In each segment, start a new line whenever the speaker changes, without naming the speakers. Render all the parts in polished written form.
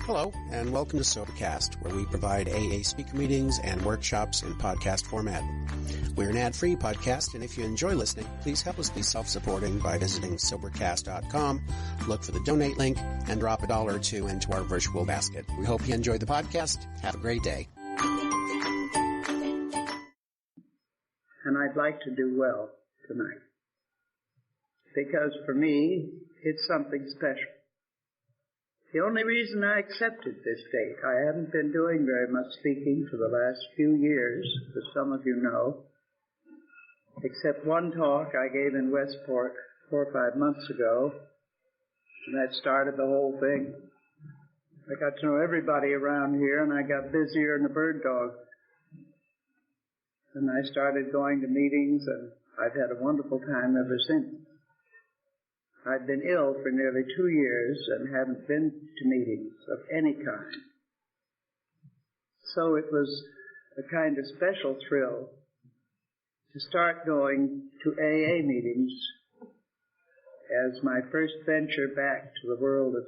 Hello, and welcome to Sobercast, where we provide AA speaker meetings and workshops in podcast format. We're an ad-free podcast, and if you enjoy listening, please help us be self-supporting by visiting Sobercast.com, look for the donate link, and drop $1 or $2 into our virtual basket. We hope you enjoy the podcast. Have a great day.
And I'd like to do well tonight, because for me, it's something special. The only reason I accepted this date, I haven't been doing very much speaking for the last few years, as some of you know, except one talk I gave in Westport 4 or 5 months ago, and that started the whole thing. I got to know everybody around here, and I got busier than a bird dog. And I started going to meetings, and I've had a wonderful time ever since. I've been ill for nearly 2 years and haven't been to meetings of any kind. So it was a kind of special thrill to start going to AA meetings as my first venture back to the world of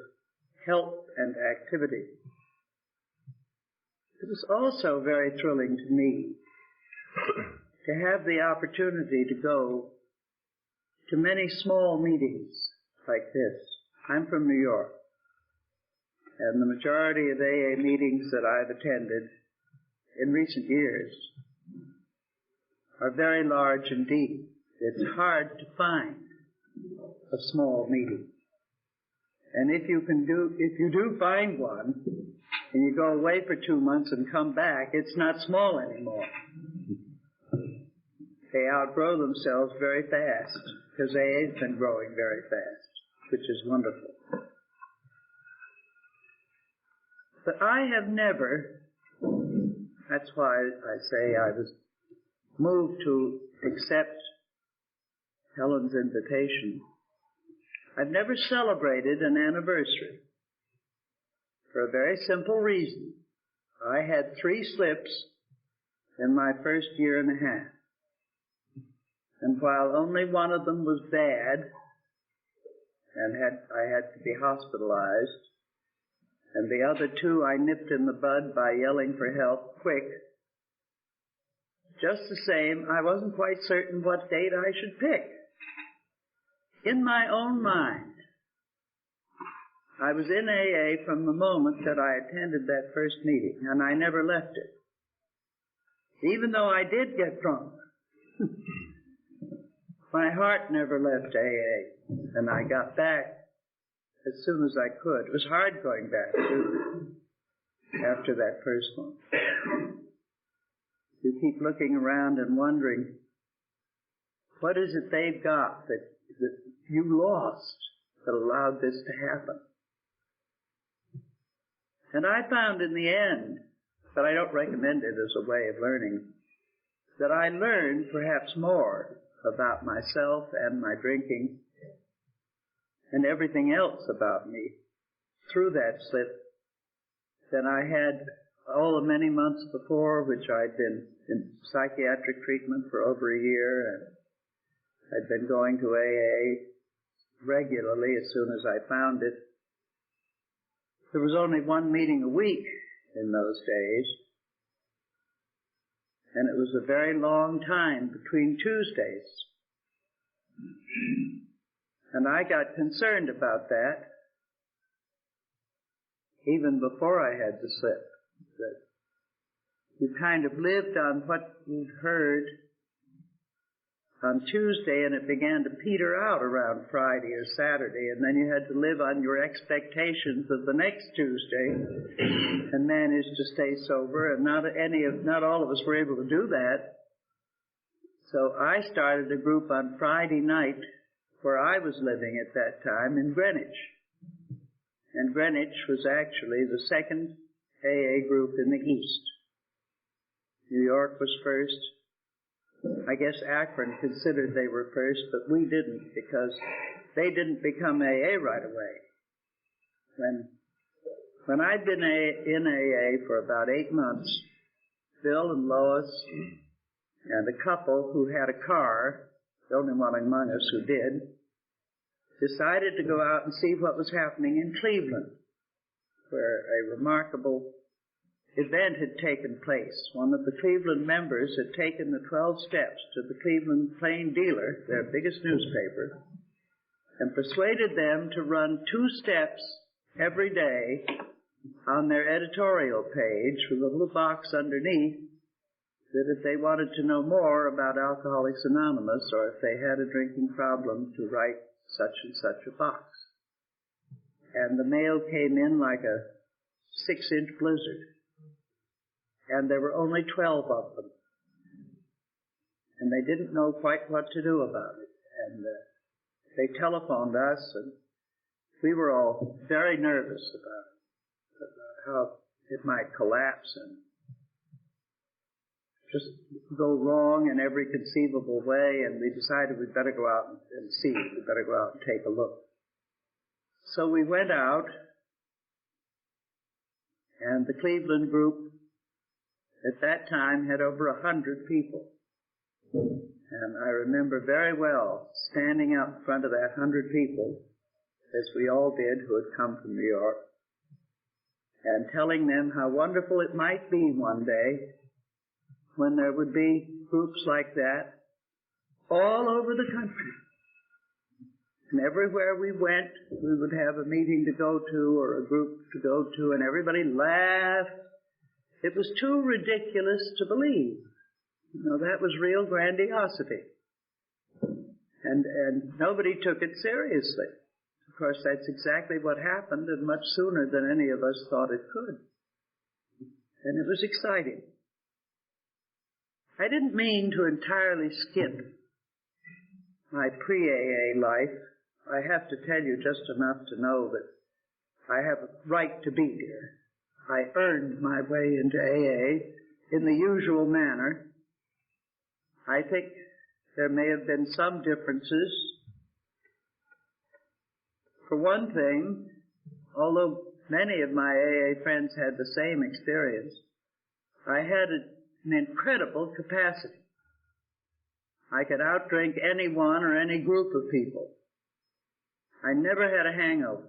health and activity. It was also very thrilling to me to have the opportunity to go to many small meetings like this. I'm from New York, and the majority of AA meetings that I've attended in recent years are very large and deep. It's hard to find a small meeting. And if you do find one, and you go away for 2 months and come back, it's not small anymore. They outgrow themselves very fast, because AA's been growing very fast, which is wonderful. But I have never, that's why I say I was moved to accept Helen's invitation. I've never celebrated an anniversary, for a very simple reason. I had 3 slips in my first year and a half. And while only one of them was bad, and I had to be hospitalized, and the other 2 I nipped in the bud by yelling for help quick, just the same, I wasn't quite certain what date I should pick. In my own mind, I was in AA from the moment that I attended that first meeting, and I never left it. Even though I did get drunk. My heart never left AA, and I got back as soon as I could. It was hard going back, too, after that first one. You keep looking around and wondering, what is it they've got that you lost that allowed this to happen? And I found in the end, but I don't recommend it as a way of learning, that I learned perhaps more about myself and my drinking and everything else about me through that slip than I had all the many months before, which I'd been in psychiatric treatment for over a year, and I'd been going to AA regularly as soon as I found it. There was only 1 meeting a week in those days, and it was a very long time between Tuesdays. And I got concerned about that even before I had the slip. That you kind of lived on what you'd heard on Tuesday, and it began to peter out around Friday or Saturday, and then you had to live on your expectations of the next Tuesday and manage to stay sober, and not all of us were able to do that. So I started a group on Friday night where I was living at that time in Greenwich. And Greenwich was actually the second AA group in the East. New York was first. I guess Akron considered they were first, but we didn't, because they didn't become AA right away. When I'd been in AA for about 8 months, Bill and Lois and a couple who had a car, the only one among us who did, decided to go out and see what was happening in Cleveland. where a remarkable event had taken place. One of the Cleveland members had taken the 12 steps to the Cleveland Plain Dealer, their biggest newspaper, and persuaded them to run 2 steps every day on their editorial page with a little box underneath that if they wanted to know more about Alcoholics Anonymous or if they had a drinking problem, to write such and such a box. And the mail came in like a 6-inch blizzard. And there were only 12 of them. And they didn't know quite what to do about it. And they telephoned us, and we were all very nervous about how it might collapse and just go wrong in every conceivable way, and we decided we'd better go out and see. We'd better go out and take a look. So we went out, and the Cleveland group at that time had over 100 people. And I remember very well standing out in front of that 100 people, as we all did who had come from New York, and telling them how wonderful it might be one day when there would be groups like that all over the country. And everywhere we went, we would have a meeting to go to or a group to go to, and everybody laughed. It was too ridiculous to believe. You know, that was real grandiosity. And nobody took it seriously. Of course, that's exactly what happened, and much sooner than any of us thought it could. And it was exciting. I didn't mean to entirely skip my pre-AA life. I have to tell you just enough to know that I have a right to be here. I earned my way into AA in the usual manner. I think there may have been some differences. For one thing, although many of my AA friends had the same experience, I had an incredible capacity. I could outdrink anyone or any group of people. I never had a hangover.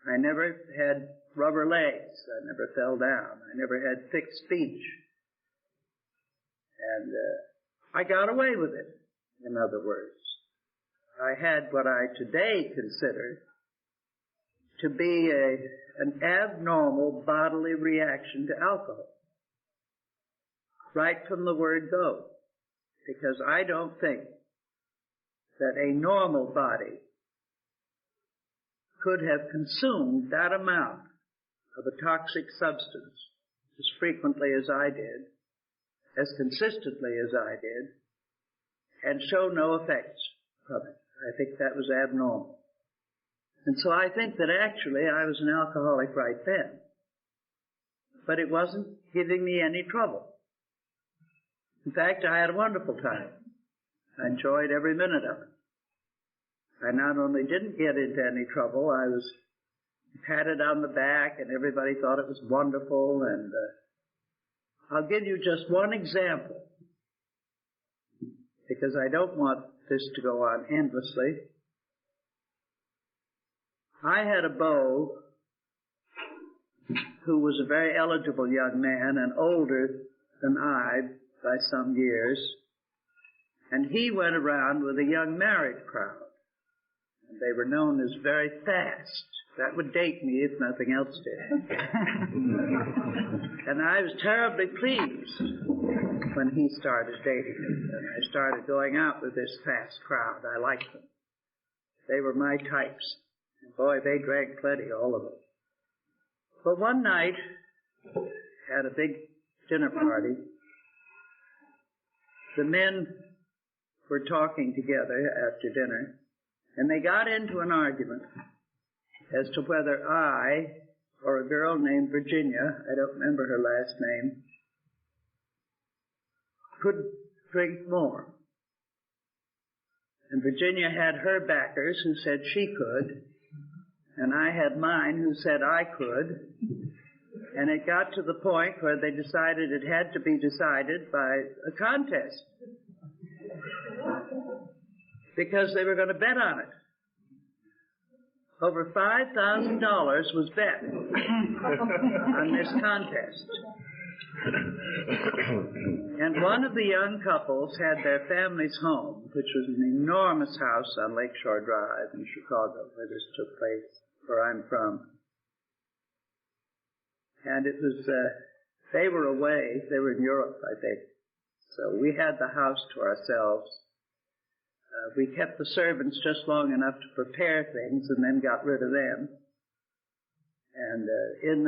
I never had rubber legs. I never fell down. I never had thick speech. And I got away with it, in other words. I had what I today consider to be an abnormal bodily reaction to alcohol, right from the word go, because I don't think that a normal body could have consumed that amount of a toxic substance as frequently as I did, as consistently as I did, and show no effects from it. I think that was abnormal. And so I think that actually I was an alcoholic right then. But it wasn't giving me any trouble. In fact, I had a wonderful time. I enjoyed every minute of it. I not only didn't get into any trouble, I was patted on the back and everybody thought it was wonderful. And I'll give you just one example, because I don't want this to go on endlessly. I had a beau who was a very eligible young man and older than I by some years, and he went around with a young married crowd. And they were known as very fast. That would date me if nothing else did. And I was terribly pleased when he started dating me. And I started going out with this fast crowd. I liked them. They were my types. And boy, they drank plenty, all of them. But one night, at a big dinner party, the men were talking together after dinner, and they got into an argument as to whether I or a girl named Virginia, I don't remember her last name, could drink more. And Virginia had her backers who said she could, and I had mine who said I could. And it got to the point where they decided it had to be decided by a contest, because they were going to bet on it. over $5,000 was bet on this contest. And one of the young couples had their family's home, which was an enormous house on Lakeshore Drive in Chicago, where this took place, where I'm from. And it was, they were away. They were in Europe, I think. So we had the house to ourselves. We kept the servants just long enough to prepare things and then got rid of them. And in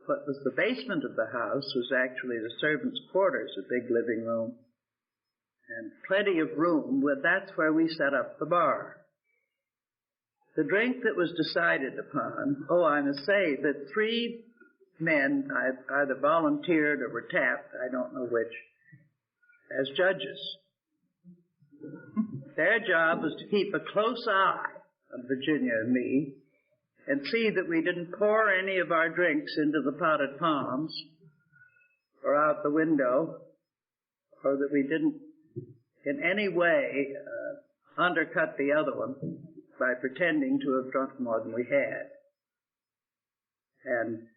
what was the basement of the house was actually the servants' quarters, a big living room, and plenty of room. That's where we set up the bar. The drink that was decided upon, I must say that 3 men either volunteered or were tapped, I don't know which, as judges. Their job was to keep a close eye on Virginia and me and see that we didn't pour any of our drinks into the potted palms or out the window, or that we didn't in any way undercut the other one by pretending to have drunk more than we had. And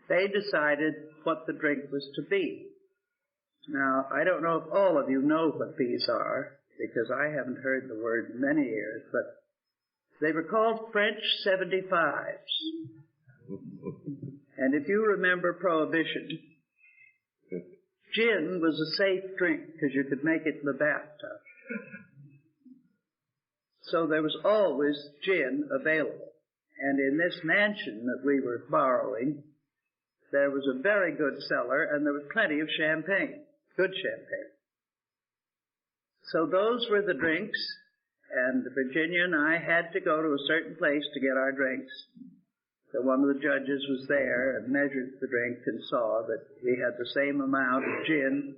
they decided what the drink was to be. Now, I don't know if all of you know what these are, because I haven't heard the word in many years, but they were called French 75s. And if you remember Prohibition, gin was a safe drink because you could make it in the bathtub. So there was always gin available. And in this mansion that we were borrowing, there was a very good cellar and there was plenty of champagne, good champagne. So those were the drinks, and Virginia and I had to go to a certain place to get our drinks. So one of the judges was there and measured the drink and saw that we had the same amount of gin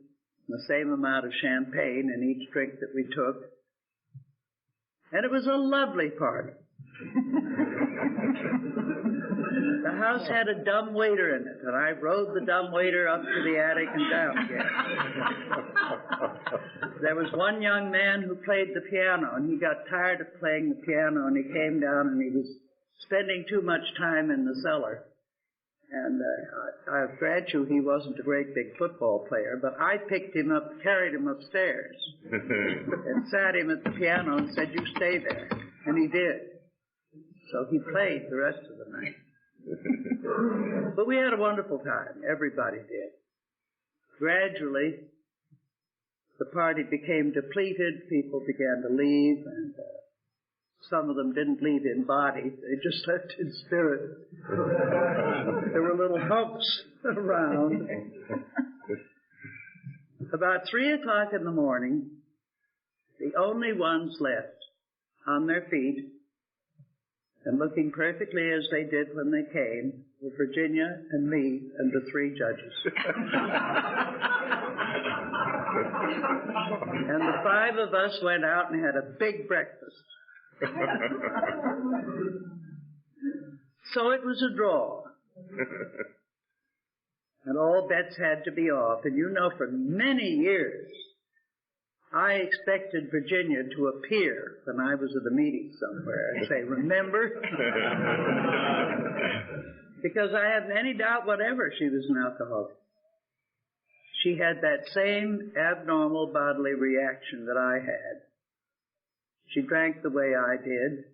and the same amount of champagne in each drink that we took. And it was a lovely party. The house had a dumb waiter in it, and I rode the dumb waiter up to the attic and down again. There was one young man who played the piano, and he got tired of playing the piano, and he came down and he was spending too much time in the cellar. And I grant you he wasn't a great big football player, but I picked him up, carried him upstairs, and sat him at the piano and said, "You stay there." And he did. So he played the rest of the night. But we had a wonderful time. Everybody did. Gradually, the party became depleted. People began to leave, and some of them didn't leave in body. They just left in spirit. There were little humps around. About 3 o'clock in the morning, the only ones left on their feet and looking perfectly as they did when they came were Virginia and me and the 3 judges. And the 5 of us went out and had a big breakfast. So it was a draw. And all bets had to be off. And you know, for many years, I expected Virginia to appear when I was at a meeting somewhere and say, "Remember?" Because I hadn't any doubt whatever she was an alcoholic. She had that same abnormal bodily reaction that I had. She drank the way I did.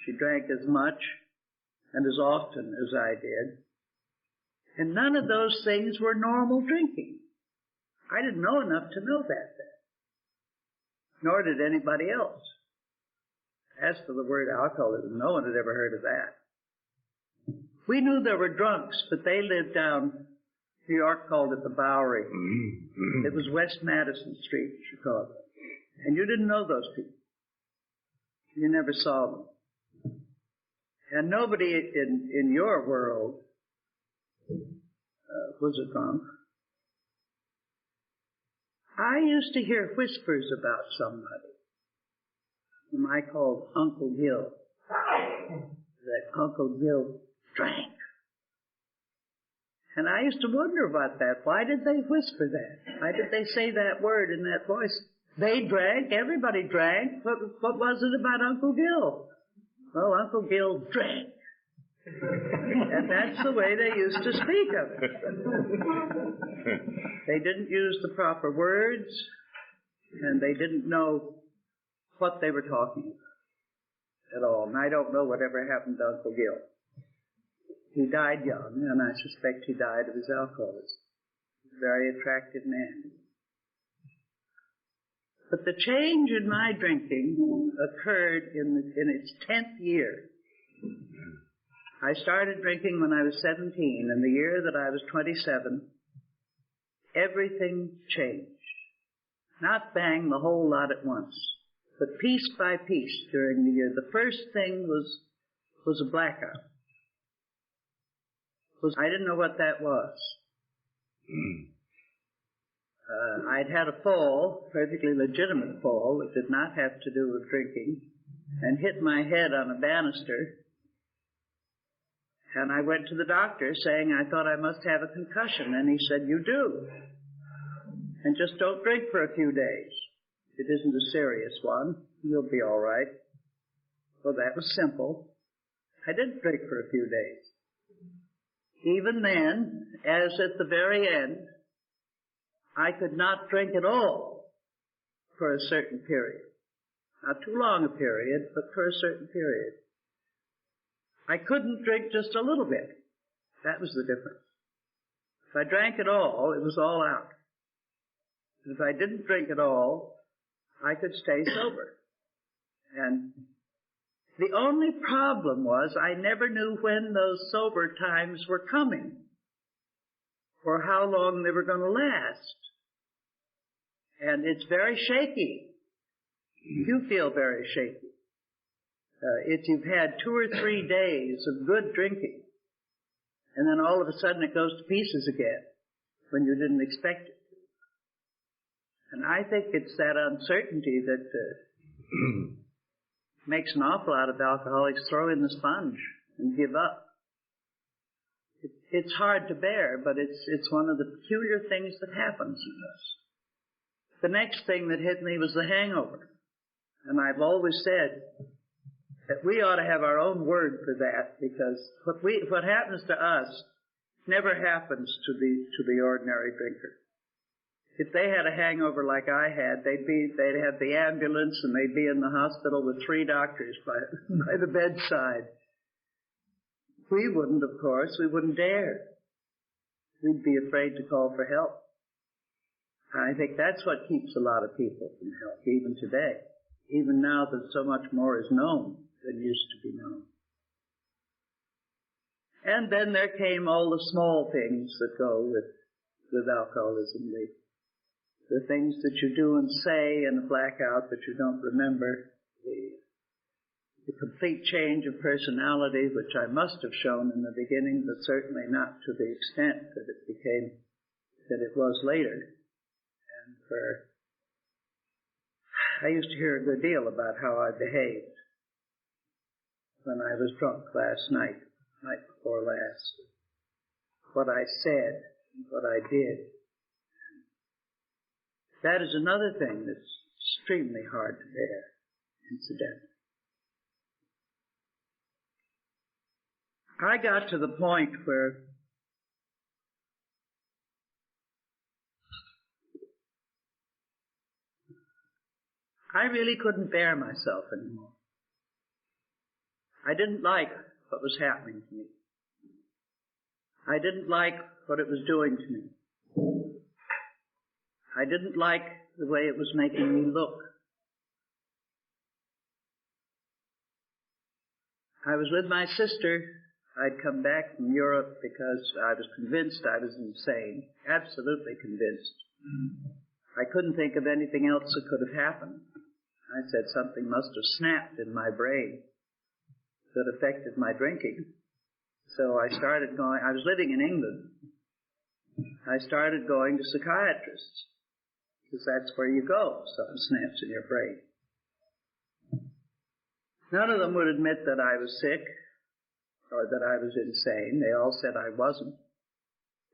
She drank as much and as often as I did. And none of those things were normal drinking. I didn't know enough to know that then. Nor did anybody else. As for the word alcoholism, no one had ever heard of that. We knew there were drunks, but they lived down, New York called it the Bowery. It was West Madison Street in Chicago. And you didn't know those people. You never saw them. And nobody in your world was a drunk. I used to hear whispers about somebody whom I called Uncle Gil. That Uncle Gil drank. And I used to wonder about that. Why did they whisper that? Why did they say that word in that voice? They drank. Everybody drank. What was it about Uncle Gil? Well, Uncle Gil drank. And that's the way they used to speak of it. They didn't use the proper words, and they didn't know what they were talking about at all. And I don't know whatever happened to Uncle Gil. He died young, and I suspect he died of his alcoholism. A very attractive man. But the change in my drinking occurred in its 10th year. I started drinking when I was 17, and the year that I was 27, everything changed. Not bang, the whole lot at once, but piece by piece during the year. The first thing was a blackout. I didn't know what that was. I'd had a fall, perfectly legitimate fall, that did not have to do with drinking, and hit my head on a banister. And I went to the doctor saying I thought I must have a concussion, and he said, "You do. And just don't drink for a few days. It isn't a serious one. You'll be all right." Well, that was simple. I didn't drink for a few days. Even then, as at the very end, I could not drink at all for a certain period. Not too long a period, but for a certain period. I couldn't drink just a little bit. That was the difference. If I drank at all, it was all out. And if I didn't drink at all, I could stay sober. And the only problem was I never knew when those sober times were coming or how long they were going to last. And it's very shaky. You feel very shaky. If you've had 2 or 3 days of good drinking, and then all of a sudden it goes to pieces again when you didn't expect it to. And I think it's that uncertainty that makes an awful lot of alcoholics throw in the sponge and give up. It's hard to bear, but it's one of the peculiar things that happens in us. The next thing that hit me was the hangover. And I've always said that we ought to have our own word for that, because what happens to us never happens to the ordinary drinker. If they had a hangover like I had, they'd have the ambulance and they'd be in the hospital with 3 doctors by the bedside. We wouldn't, of course. We wouldn't dare. We'd be afraid to call for help. I think that's what keeps a lot of people from help, even today. Even now that so much more is known than used to be known. And then there came all the small things that go with alcoholism. The things that you do and say in a blackout that you don't remember. The complete change of personality, which I must have shown in the beginning, but certainly not to the extent that it was later. And I used to hear a good deal about how I behaved when I was drunk last night before last. What I said, what I did. That is another thing that's extremely hard to bear, incidentally. I got to the point where I really couldn't bear myself anymore. I didn't like what was happening to me. I didn't like what it was doing to me. I didn't like the way it was making me look. I was with my sister. I'd come back from Europe because I was convinced I was insane, absolutely convinced. I couldn't think of anything else that could have happened. I said something must have snapped in my brain that affected my drinking. So I started going, I was living in England. I started going to psychiatrists, because that's where you go if something snaps in your brain. None of them would admit that I was sick or that I was insane. They all said I wasn't.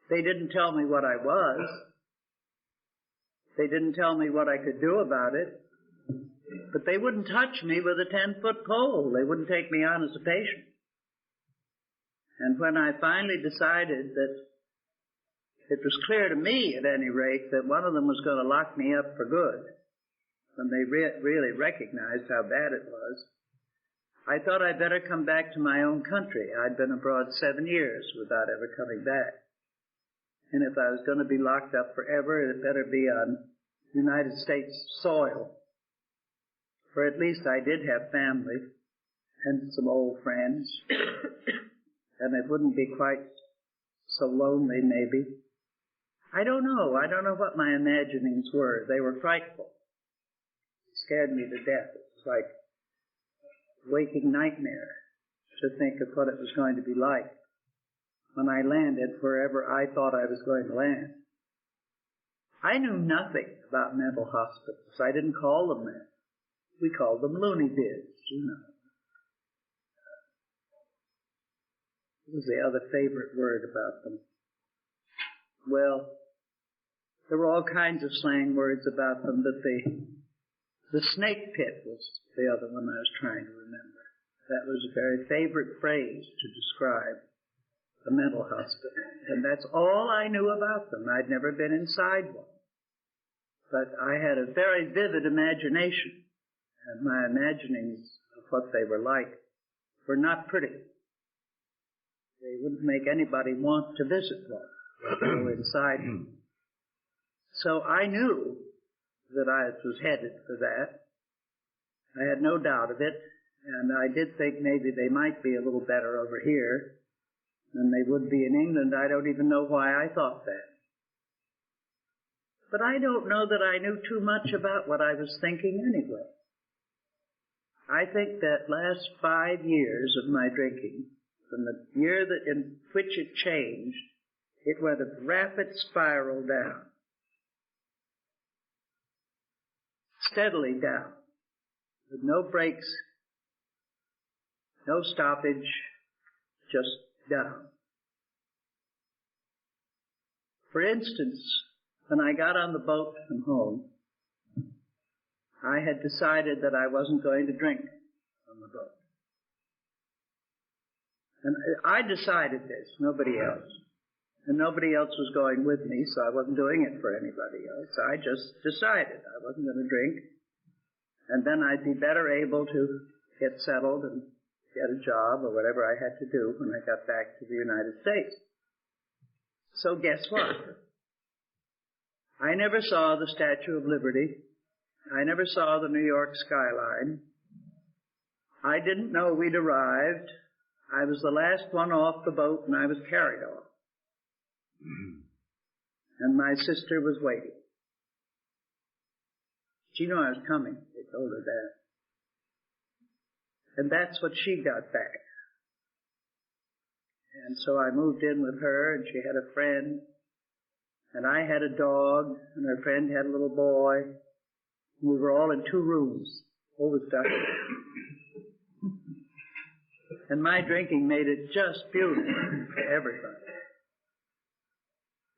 They didn't tell me what I was. They didn't tell me what I could do about it. But they wouldn't touch me with a 10-foot pole. They wouldn't take me on as a patient. And when I finally decided that it was clear to me, at any rate, that one of them was going to lock me up for good, when they really recognized how bad it was, I thought I'd better come back to my own country. I'd been abroad 7 years without ever coming back. And if I was going to be locked up forever, it better be on United States soil. For at least I did have family and some old friends, and it wouldn't be quite so lonely, maybe. I don't know. I don't know what my imaginings were. They were frightful. It scared me to death. It was like a waking nightmare to think of what it was going to be like when I landed wherever I thought I was going to land. I knew nothing about mental hospitals. I didn't call them that. We called them loony bins, you know. What was the other favorite word about them? Well, there were all kinds of slang words about them, but the snake pit was the other one I was trying to remember. That was a very favorite phrase to describe a mental hospital. And that's all I knew about them. I'd never been inside one. But I had a very vivid imagination. And my imaginings of what they were like were not pretty. They wouldn't make anybody want to visit one or go inside them. So I knew that I was headed for that. I had no doubt of it, and I did think maybe they might be a little better over here than they would be in England. I don't even know why I thought that. But I don't know that I knew too much about what I was thinking anyway. I think that last 5 years of my drinking, from the year in which it changed, it went a rapid spiral down. Steadily down. With no breaks, no stoppage, just down. For instance, when I got on the boat from home, I had decided that I wasn't going to drink on the boat. And I decided this, nobody else. And nobody else was going with me, so I wasn't doing it for anybody else. I just decided I wasn't going to drink. And then I'd be better able to get settled and get a job or whatever I had to do when I got back to the United States. So guess what? I never saw the Statue of Liberty. I never saw the New York skyline. I didn't know we'd arrived. I was the last one off the boat, and I was carried off. And my sister was waiting. She knew I was coming. They told her that. And that's what she got back. And so I moved in with her, and she had a friend, and I had a dog, and her friend had a little boy. We were all in 2 rooms, always dark. And my drinking made it just beautiful for everybody.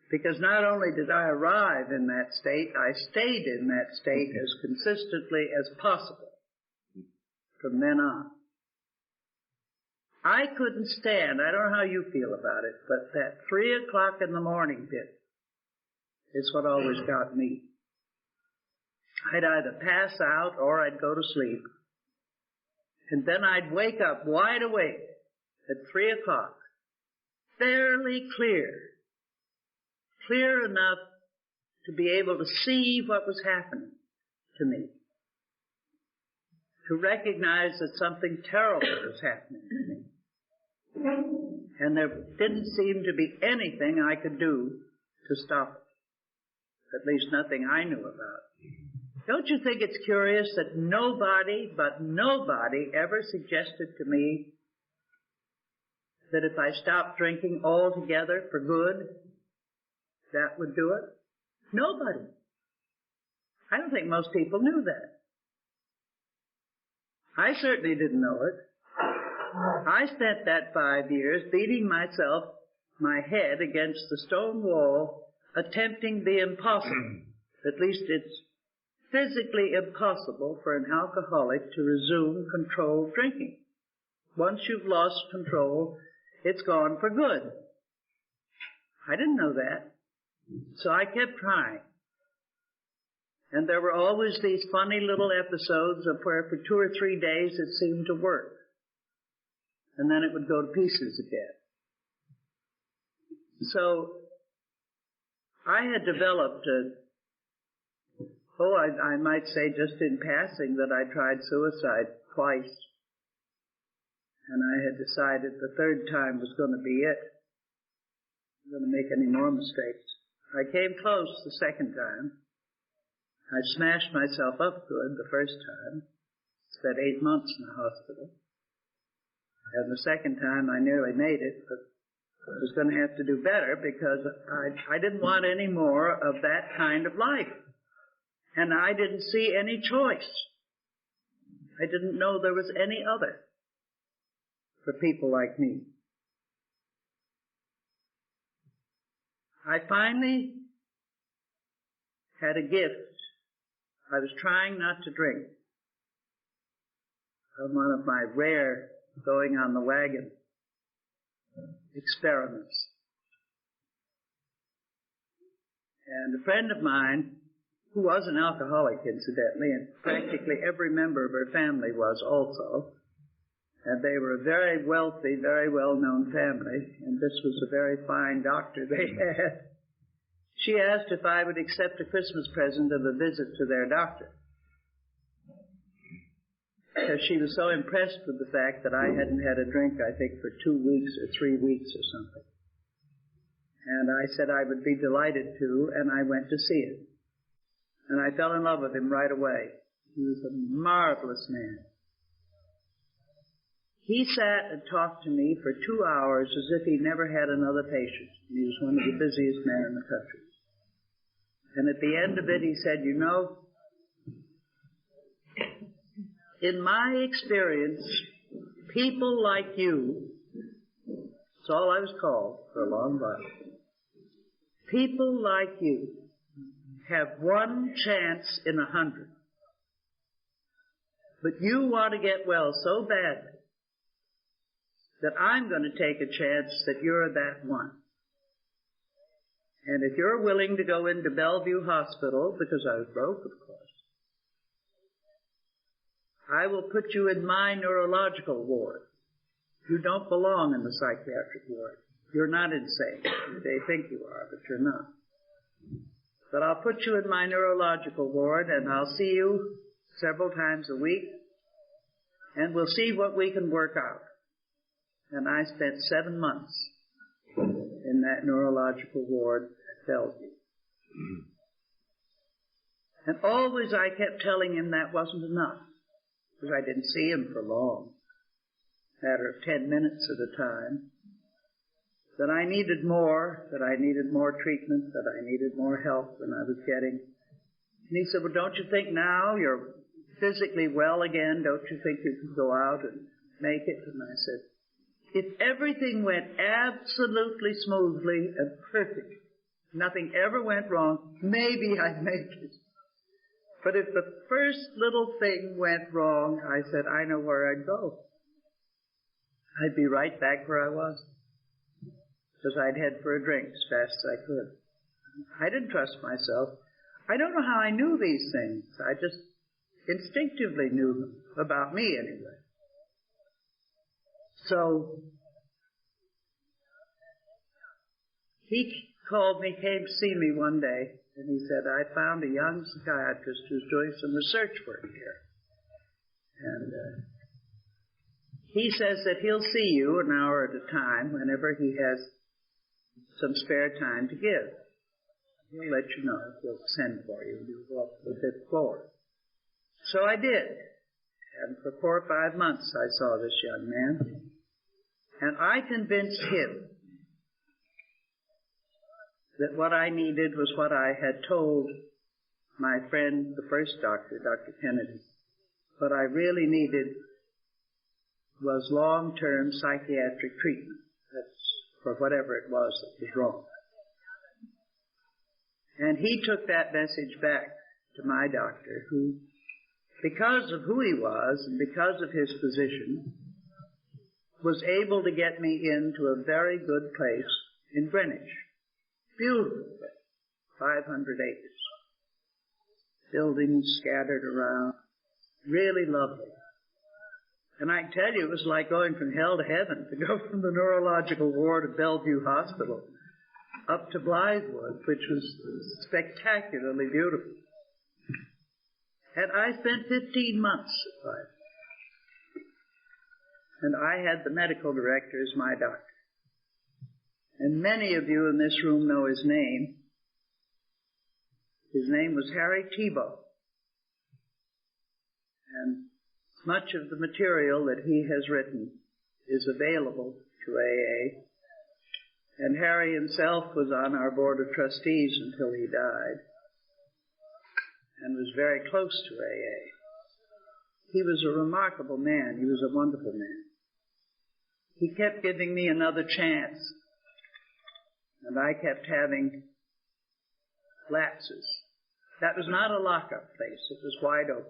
Because not only did I arrive in that state, I stayed in that state as consistently as possible from then on. I couldn't stand, I don't know how you feel about it, but that 3 o'clock in the morning bit is what always got me. I'd either pass out or I'd go to sleep. And then I'd wake up wide awake at 3 o'clock, fairly clear enough to be able to see what was happening to me, to recognize that something terrible was happening to me. And there didn't seem to be anything I could do to stop it, at least nothing I knew about. Don't you think it's curious that nobody ever suggested to me that if I stopped drinking altogether for good, that would do it? Nobody. I don't think most people knew that. I certainly didn't know it. I spent that 5 years beating my head against the stone wall, attempting the impossible. At least it's physically impossible for an alcoholic to resume controlled drinking. Once you've lost control, it's gone for good. I didn't know that. So I kept trying. And there were always these funny little episodes of where for 2 or 3 days it seemed to work. And then it would go to pieces again. So I had developed I might say just in passing that I tried suicide twice. And I had decided the third time was going to be it. I wasn't going to make any more mistakes. I came close the second time. I smashed myself up good the first time. Spent 8 months in the hospital. And the second time I nearly made it, but I was going to have to do better because I didn't want any more of that kind of life. And I didn't see any choice. I didn't know there was any other for people like me. I finally had a gift. I was trying not to drink. On one of my rare going on the wagon experiments. And a friend of mine, who was an alcoholic incidentally, and practically every member of her family was also, and they were a very wealthy, very well-known family, and this was a very fine doctor they had. She asked if I would accept a Christmas present of a visit to their doctor, because she was so impressed with the fact that I hadn't had a drink, I think, for 2 weeks or 3 weeks or something. And I said I would be delighted to, and I went to see him. And I fell in love with him right away. He was a marvelous man. He sat and talked to me for 2 hours as if he never had another patient. He was one of the busiest men in the country. And at the end of it, he said, you know, in my experience, people like you, that's all I was called for a long while, people like you have 1 chance in 100. But you want to get well so bad that I'm going to take a chance that you're that one. And if you're willing to go into Bellevue Hospital, because I was broke, of course, I will put you in my neurological ward. You don't belong in the psychiatric ward. You're not insane. They think you are, but you're not. But I'll put you in my neurological ward, and I'll see you several times a week, and we'll see what we can work out. And I spent 7 months in that neurological ward at Bellevue. And always I kept telling him that wasn't enough, because I didn't see him for long, a matter of 10 minutes at a time, that I needed more treatment, that I needed more help than I was getting. And he said, well, don't you think now you're physically well again, don't you think you could go out and make it? And I said, if everything went absolutely smoothly and perfect, nothing ever went wrong, maybe I'd make it. But if the first little thing went wrong, I said, I know where I'd go. I'd be right back where I was, because I'd head for a drink as fast as I could. I didn't trust myself. I don't know how I knew these things. I just instinctively knew them, about me anyway. So he called me, came to see me one day, and he said, I found a young psychiatrist who's doing some research work here. And he says that he'll see you an hour at a time whenever he has some spare time to give. He'll let you know. He'll send for you. You'll go up to the 5th floor. So I did. And for 4 or 5 months I saw this young man. And I convinced him that what I needed was what I had told my friend, the first doctor, Dr. Kennedy. What I really needed was long-term psychiatric treatment. That's for whatever it was that was wrong. And he took that message back to my doctor, who, because of who he was and because of his position, was able to get me into a very good place in Greenwich. Beautiful place, 500 acres. Buildings scattered around, really lovely. And I tell you, it was like going from hell to heaven to go from the neurological ward of Bellevue Hospital up to Blythewood, which was spectacularly beautiful. And I spent 15 months at Blythewood. And I had the medical director as my doctor. And many of you in this room know his name. His name was Harry Tebow. And much of the material that he has written is available to AA. And Harry himself was on our board of trustees until he died, and was very close to AA. He was a remarkable man. He was a wonderful man. He kept giving me another chance, and I kept having lapses. That was not a lockup place. It was wide open.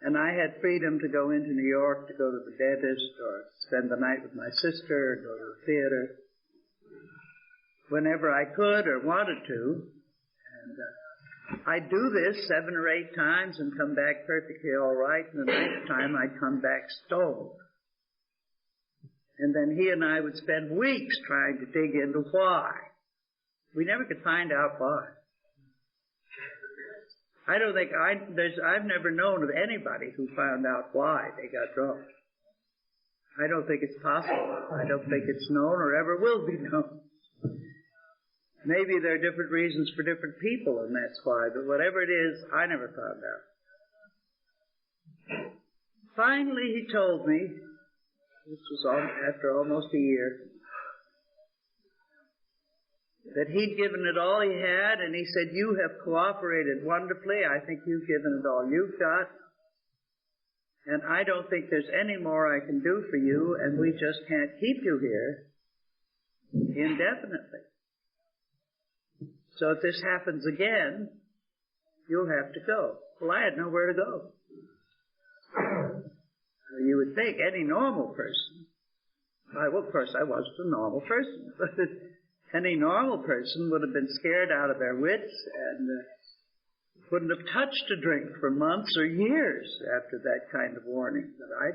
And I had freedom to go into New York, to go to the dentist, or spend the night with my sister, or go to the theater, whenever I could or wanted to. And I'd do this 7 or 8 times and come back perfectly all right, and the next time I'd come back stoned. And then he and I would spend weeks trying to dig into why. We never could find out why. I don't think I've never known of anybody who found out why they got drunk. I don't think it's possible. I don't think it's known or ever will be known. Maybe there are different reasons for different people, and that's why, but whatever it is, I never found out. Finally, he told me, this was after almost a year, that he'd given it all he had, and he said, "You have cooperated wonderfully. I think you've given it all you've got, and I don't think there's any more I can do for you, and we just can't keep you here indefinitely. So if this happens again, you'll have to go." Well, I had nowhere to go. You would think any normal person, well, of course I wasn't a normal person, but any normal person would have been scared out of their wits and wouldn't have touched a drink for months or years after that kind of warning. But I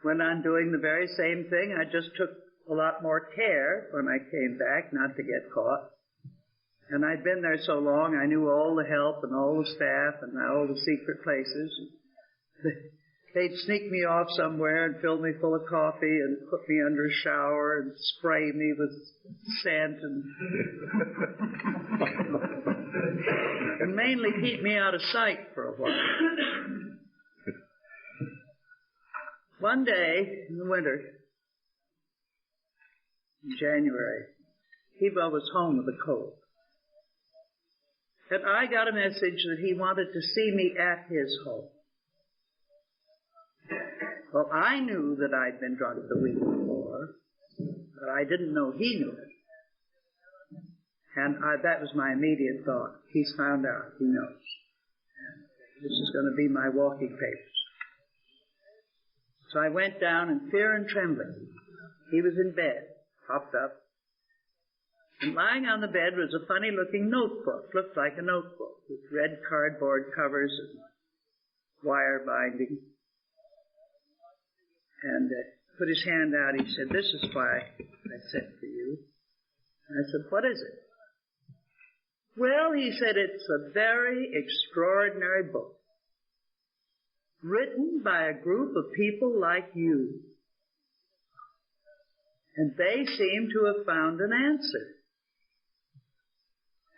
went on doing the very same thing. I just took a lot more care when I came back not to get caught. And I'd been there so long, I knew all the help and all the staff and all the secret places. They'd sneak me off somewhere and fill me full of coffee and put me under a shower and spray me with scent and mainly keep me out of sight for a while. One day in the winter, in January, Heba was home with a cold. And I got a message that he wanted to see me at his home. Well, I knew that I'd been drunk the week before, but I didn't know he knew it. And that was my immediate thought. He's found out. He knows. And this is going to be my walking papers. So I went down in fear and trembling. He was in bed, propped up. And lying on the bed was a funny-looking notebook. Looked like a notebook with red cardboard covers and wire binding. And put his hand out. He said, "This is why I sent for you." And I said, "What is it?" "Well," he said, "it's a very extraordinary book, written by a group of people like you. And they seem to have found an answer."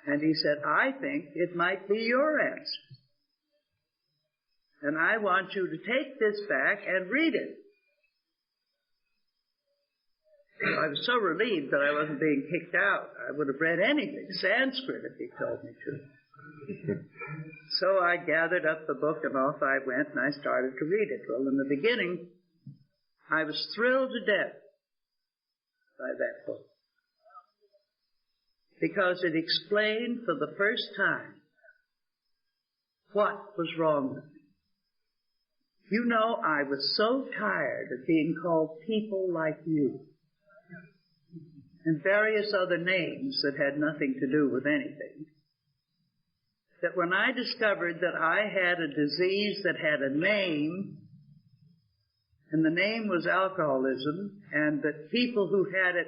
And he said, "I think it might be your answer. And I want you to take this back and read it." I was so relieved that I wasn't being kicked out. I would have read anything, Sanskrit, if he told me to. So I gathered up the book and off I went and I started to read it. Well, in the beginning, I was thrilled to death by that book, because it explained for the first time what was wrong with me. You know, I was so tired of being called people like you and various other names that had nothing to do with anything, that when I discovered that I had a disease that had a name, and the name was alcoholism, and that people who had it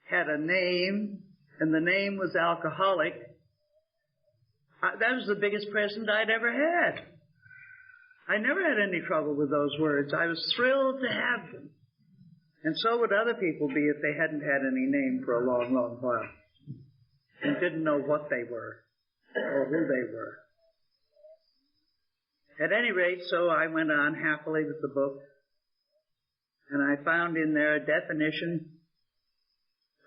had a name, and the name was alcoholic, that was the biggest present I'd ever had. I never had any trouble with those words. I was thrilled to have them. And so would other people be if they hadn't had any name for a long, long while and didn't know what they were or who they were. At any rate, so I went on happily with the book, and I found in there a definition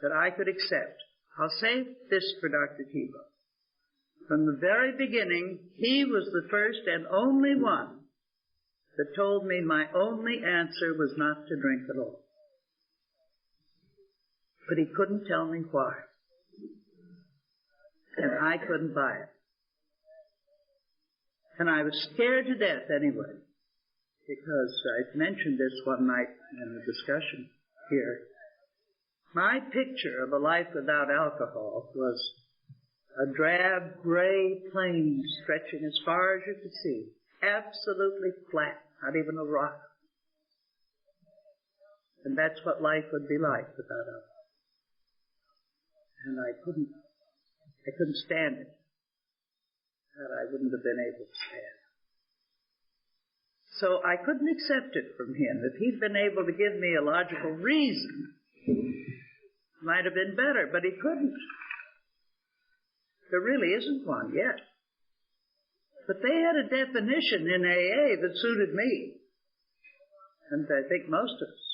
that I could accept. I'll say this for Dr. Tebow. From the very beginning, he was the first and only one that told me my only answer was not to drink at all. But he couldn't tell me why. And I couldn't buy it. And I was scared to death anyway, because I mentioned this one night in the discussion here. My picture of a life without alcohol was a drab gray plain stretching as far as you could see, absolutely flat, not even a rock. And that's what life would be like without alcohol. And I couldn't stand it. That I wouldn't have been able to stand. So I couldn't accept it from him. If he'd been able to give me a logical reason, it might have been better, but he couldn't. There really isn't one yet. But they had a definition in AA that suited me, and I think most of us.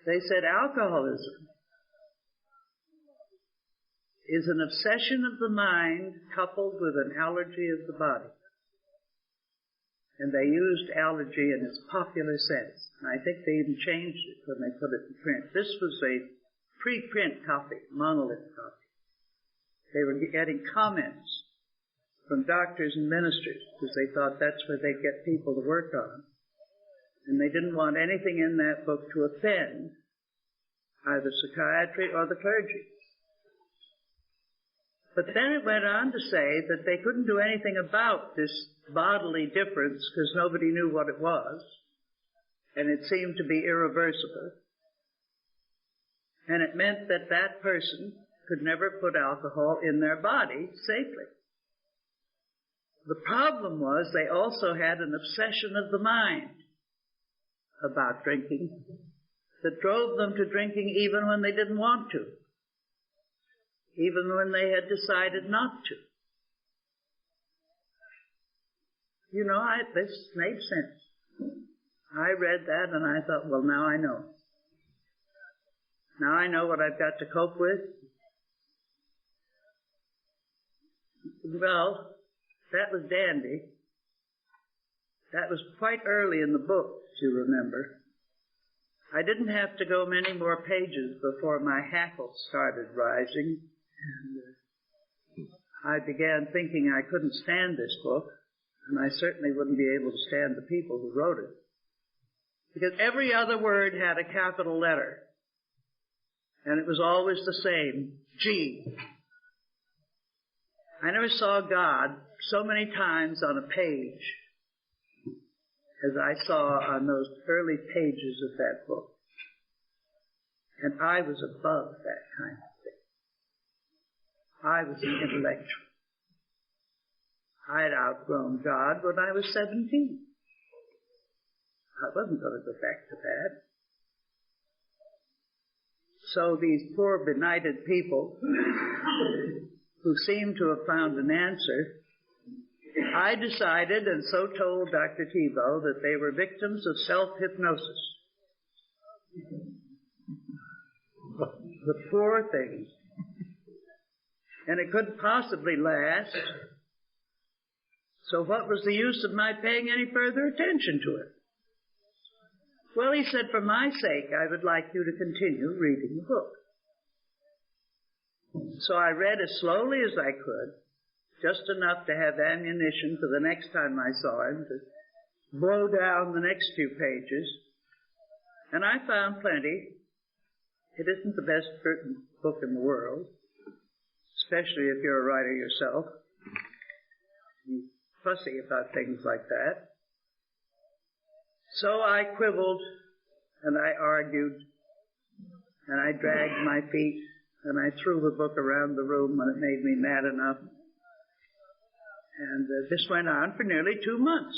They said alcoholism is an obsession of the mind coupled with an allergy of the body. And they used allergy in its popular sense. And I think they even changed it when they put it in print. This was a pre-print copy, monolith copy. They were getting comments from doctors and ministers because they thought that's where they'd get people to work on. And they didn't want anything in that book to offend either psychiatry or the clergy. But then it went on to say that they couldn't do anything about this bodily difference because nobody knew what it was, and it seemed to be irreversible. And it meant that that person could never put alcohol in their body safely. The problem was they also had an obsession of the mind about drinking that drove them to drinking even when they didn't want to, even when they had decided not to. You know, this made sense. I read that and I thought, well, now I know. Now I know what I've got to cope with. Well, that was dandy. That was quite early in the book, if you remember. I didn't have to go many more pages before my hackles started rising. And I began thinking I couldn't stand this book, and I certainly wouldn't be able to stand the people who wrote it. Because every other word had a capital letter, and it was always the same, G. I never saw God so many times on a page as I saw on those early pages of that book. And I was above that kind of thing. I was an intellectual. I had outgrown God when I was 17. I wasn't going to go back to that. So these poor benighted people who seem to have found an answer, I decided, and so told Dr. Tebow, that they were victims of self-hypnosis. The poor things. And it couldn't possibly last. So what was the use of my paying any further attention to it? Well, he said, for my sake, I would like you to continue reading the book. So I read as slowly as I could just enough to have ammunition for the next time I saw him to blow down the next few pages. And I found plenty. It isn't the best written book in the world, especially if you're a writer yourself. You're fussy about things like that. So I quibbled, and I argued, and I dragged my feet, and I threw the book around the room when it made me mad enough. And this went on for nearly 2 months.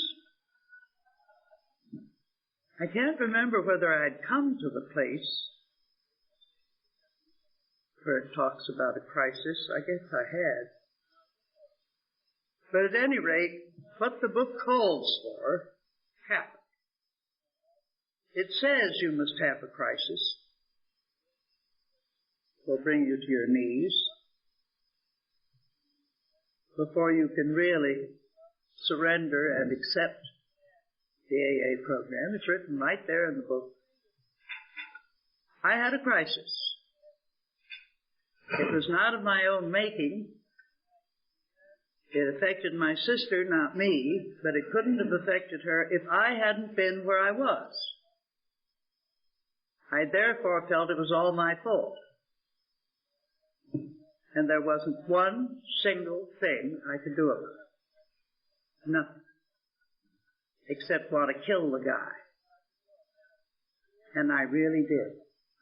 I can't remember whether I had come to the place where it talks about a crisis. I guess I had. But at any rate, what the book calls for happened. It says you must have a crisis. It will bring you to your knees before you can really surrender and accept the AA program. It's written right there in the book. I had a crisis. It was not of my own making. It affected my sister, not me, but it couldn't have affected her if I hadn't been where I was. I therefore felt it was all my fault. And there wasn't one single thing I could do about it. Nothing. Except want to kill the guy. And I really did.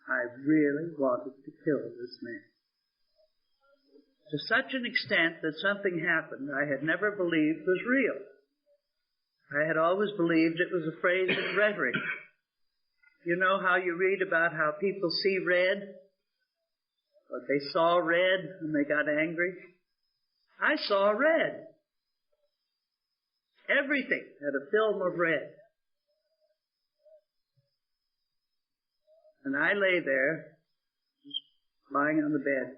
I really wanted to kill this man. To such an extent that something happened I had never believed was real. I had always believed it was a phrase of rhetoric. You know how you read about how people see red? Or they saw red and they got angry? I saw red. Everything had a film of red. And I lay there, just lying on the bed,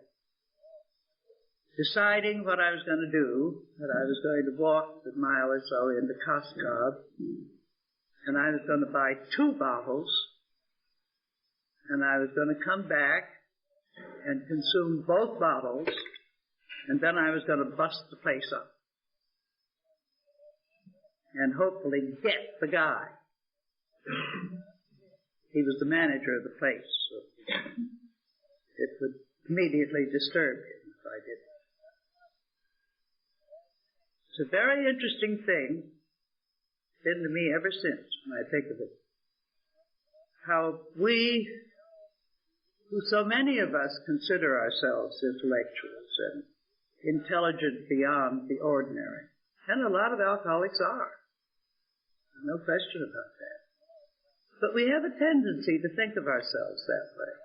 deciding what I was going to do, that I was going to walk a mile or so into Costco, and I was going to buy 2 bottles, and I was going to come back and consume both bottles, and then I was going to bust the place up. And hopefully get the guy. He was the manager of the place, so it would immediately disturb him if I did. It's a very interesting thing, been to me ever since when I think of it. How we, who so many of us consider ourselves intellectuals and intelligent beyond the ordinary, and a lot of alcoholics are. No question about that. But we have a tendency to think of ourselves that way.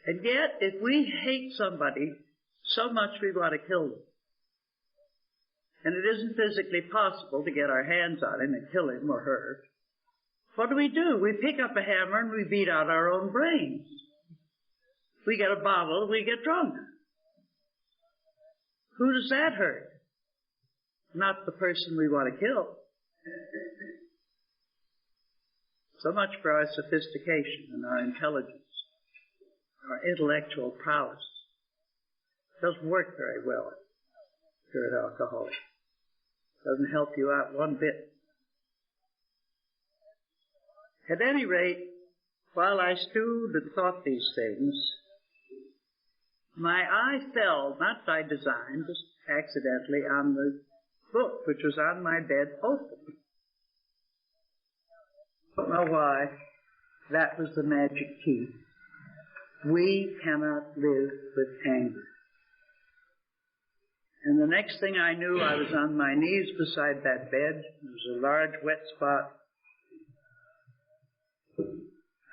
And yet, if we hate somebody so much we want to kill them, and it isn't physically possible to get our hands on him and kill him or her, what do? We pick up a hammer and we beat out our own brains. We get a bottle and we get drunk. Who does that hurt? Not the person we want to kill. So much for our sophistication and our intelligence, our intellectual prowess. It doesn't work very well if you're an alcoholic. It doesn't help you out one bit. At any rate, while I stewed and thought these things, my eye fell, not by design, just accidentally, on the book which was on my bed open. I don't know why. That was the magic key. We cannot live with anger. And the next thing I knew, I was on my knees beside that bed. There was a large wet spot.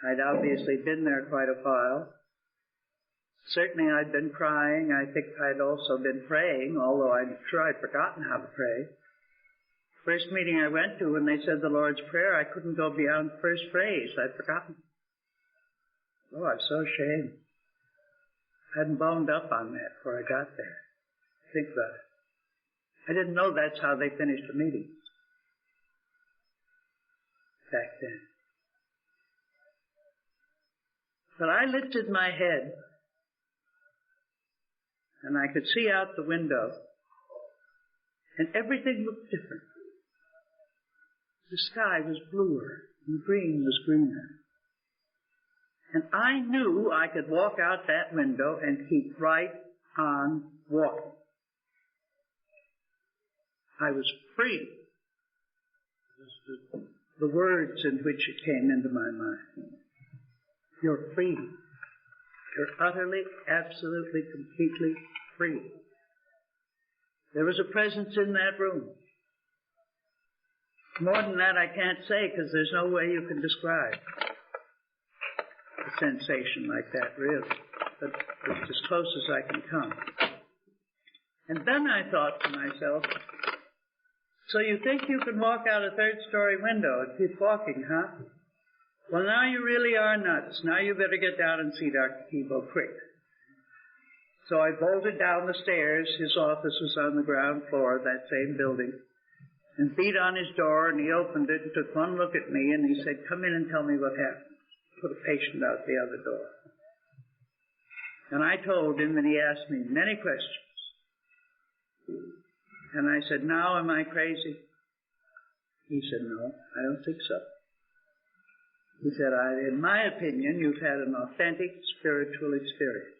I'd obviously been there quite a while. Certainly I'd been crying. I think I'd also been praying, although I'm sure I'd forgotten how to pray. First meeting I went to, when they said the Lord's Prayer, I couldn't go beyond the first phrase. I'd forgotten. Oh, I'm so ashamed. I hadn't boned up on that before I got there. Think about it. I didn't know that's how they finished the meeting back then. But I lifted my head and I could see out the window, and everything looked different. The sky was bluer, and the green was greener. And I knew I could walk out that window and keep right on walking. I was free. The words in which it came into my mind. You're free. You're utterly, absolutely, completely free. There was a presence in that room. More than that I can't say, because there's no way you can describe a sensation like that, really. But it's as close as I can come. And then I thought to myself, so you think you can walk out a third-story window and keep walking, huh? Well, now you really are nuts. Now you better get down and see Dr. Tebow quick. So I bolted down the stairs. His office was on the ground floor of that same building. And beat on his door, and he opened it and took one look at me, and he said, come in and tell me what happened. Put a patient out the other door. And I told him, and he asked me many questions. And I said, now am I crazy? He said, no, I don't think so. He said, in my opinion, you've had an authentic spiritual experience.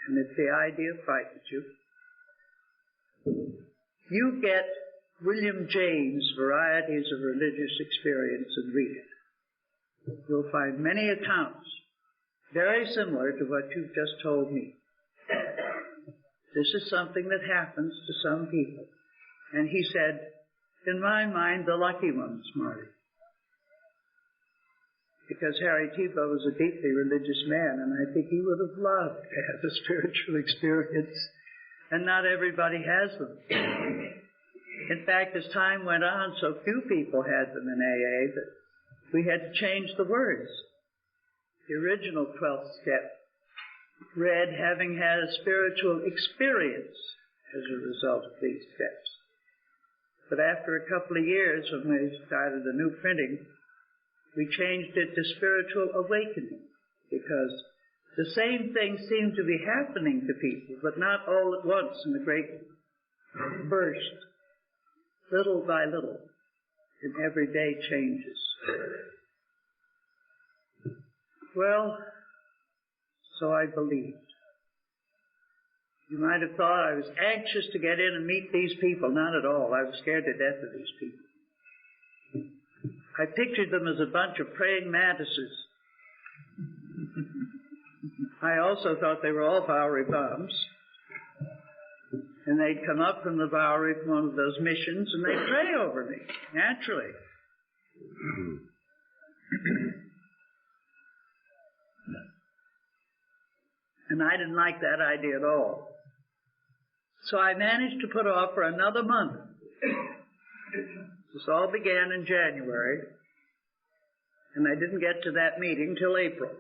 And if the idea frightens you, you get William James' Varieties of Religious Experience and read it. You'll find many accounts very similar to what you've just told me. This is something that happens to some people. And he said, in my mind, the lucky ones, Marty. Because Harry Tebow was a deeply religious man, and I think he would have loved to have a spiritual experience. And not everybody has them. In fact, as time went on, so few people had them in AA that we had to change the words. The original 12th step read, having had a spiritual experience as a result of these steps. But after a couple of years, when we started a new printing, we changed it to spiritual awakening, because the same things seem to be happening to people, but not all at once in a great burst, little by little, in everyday changes. Well, so I believed. You might have thought I was anxious to get in and meet these people. Not at all. I was scared to death of these people. I pictured them as a bunch of praying mantises. I also thought they were all Bowery bums. And they'd come up from the Bowery from one of those missions, and they'd pray over me, naturally. And I didn't like that idea at all. So I managed to put off for another month. This all began in January, and I didn't get to that meeting till April.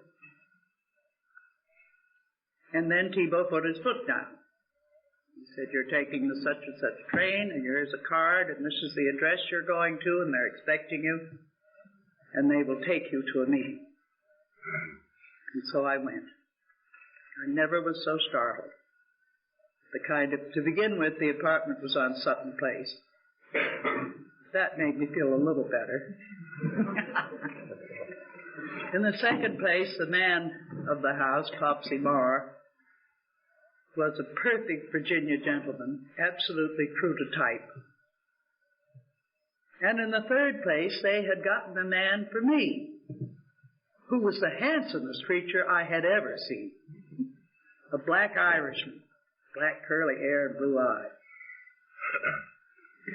And then Tebow put his foot down. He said, you're taking the such and such train, and here's a card, and this is the address you're going to, and they're expecting you, and they will take you to a meeting. And so I went. I never was so startled. To begin with, the apartment was on Sutton Place. That made me feel a little better. In the second place, the man of the house, Popsy Marr, was a perfect Virginia gentleman, absolutely true to type. And in the third place, they had gotten a man for me, who was the handsomest creature I had ever seen. A black Irishman, black curly hair and blue eyes.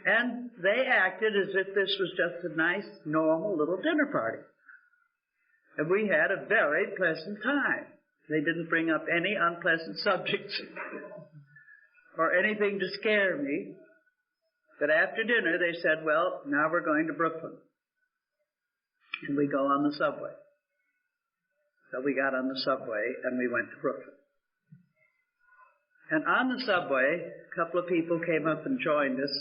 And they acted as if this was just a nice, normal little dinner party. And we had a very pleasant time. They didn't bring up any unpleasant subjects or anything to scare me. But after dinner, they said, well, now we're going to Brooklyn. And we go on the subway. So we got on the subway and we went to Brooklyn. And on the subway, a couple of people came up and joined us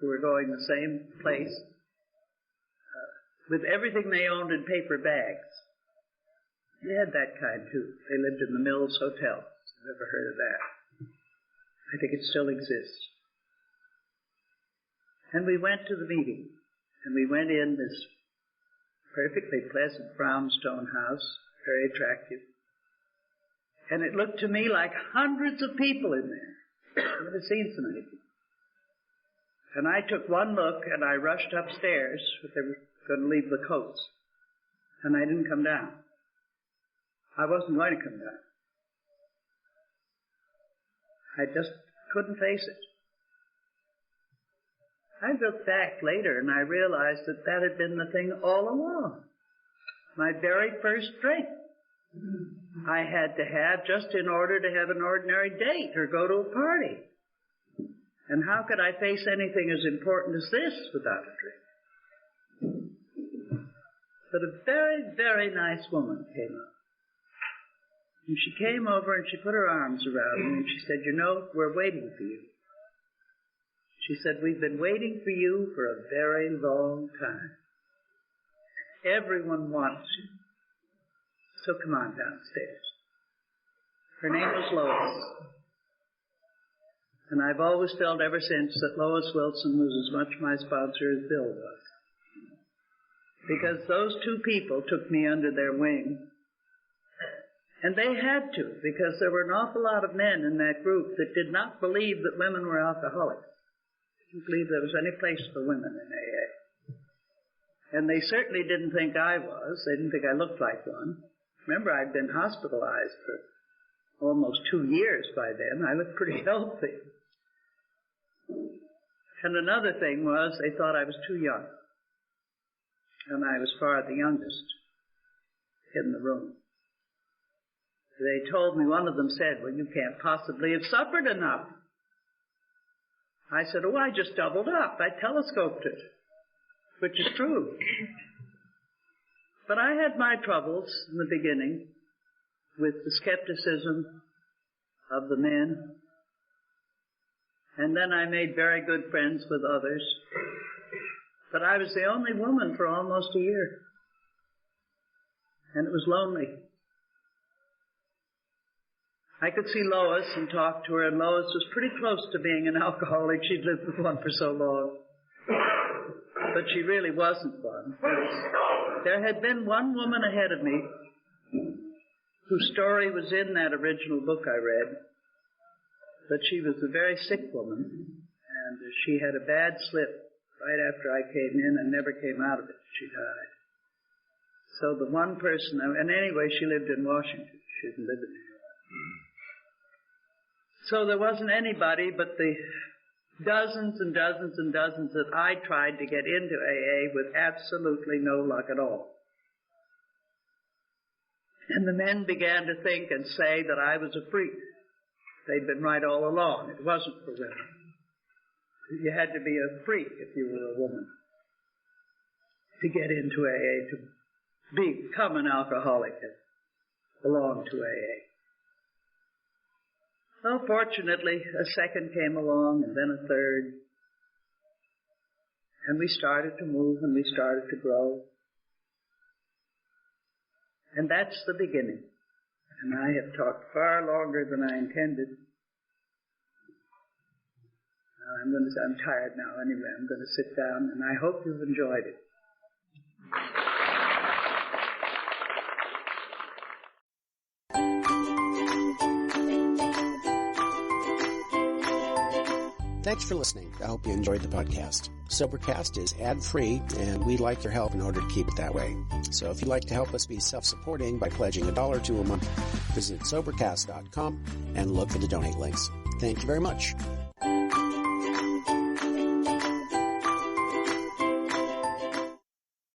who were going the same place with everything they owned in paper bags. They had that kind, too. They lived in the Mills Hotel. I've never heard of that. I think it still exists. And we went to the meeting, and we went in this perfectly pleasant brownstone house, very attractive. And it looked to me like hundreds of people in there. I've never seen so many people. And I took one look, and I rushed upstairs, but they were going to leave the coats. And I didn't come down. I wasn't going to come down. I just couldn't face it. I looked back later, and I realized that that had been the thing all along. My very first drink I had to have just in order to have an ordinary date or go to a party. And how could I face anything as important as this without a drink? But a very, very nice woman came up. And she came over and she put her arms around me and she said, "You know, we're waiting for you." She said, "We've been waiting for you for a very long time. Everyone wants you. So come on downstairs." Her name was Lois. And I've always felt ever since that Lois Wilson was as much my sponsor as Bill was. Because those two people took me under their wing. And they had to, because there were an awful lot of men in that group that did not believe that women were alcoholics. They didn't believe there was any place for women in AA. And they certainly didn't think I was. They didn't think I looked like one. Remember, I'd been hospitalized for almost 2 years by then. I looked pretty healthy. And another thing was they thought I was too young. And I was far the youngest in the room. They told me, one of them said, "Well, you can't possibly have suffered enough." I said, "Oh, I just doubled up. I telescoped it," which is true. But I had my troubles in the beginning with the skepticism of the men. And then I made very good friends with others. But I was the only woman for almost a year. And it was lonely. I could see Lois and talk to her, and Lois was pretty close to being an alcoholic. She'd lived with one for so long. But she really wasn't one. There had been one woman ahead of me whose story was in that original book I read. But she was a very sick woman, and she had a bad slip right after I came in and never came out of it. She died. So the one person, and anyway, she lived in Washington. She didn't live in New York. So there wasn't anybody but the dozens and dozens and dozens that I tried to get into AA with absolutely no luck at all. And the men began to think and say that I was a freak. They'd been right all along. It wasn't for women. You had to be a freak if you were a woman to get into AA, to become an alcoholic and belong to AA. Well, fortunately, a second came along, and then a third. And we started to move, and we started to grow. And that's the beginning. And I have talked far longer than I intended. I'm tired now anyway. I'm going to sit down, and I hope you've enjoyed it.
Thanks for listening. I hope you enjoyed the podcast. Sobercast is ad-free, and we'd like your help in order to keep it that way. So if you'd like to help us be self-supporting by pledging $1 or $2 a month, visit Sobercast.com and look for the donate links. Thank you very much.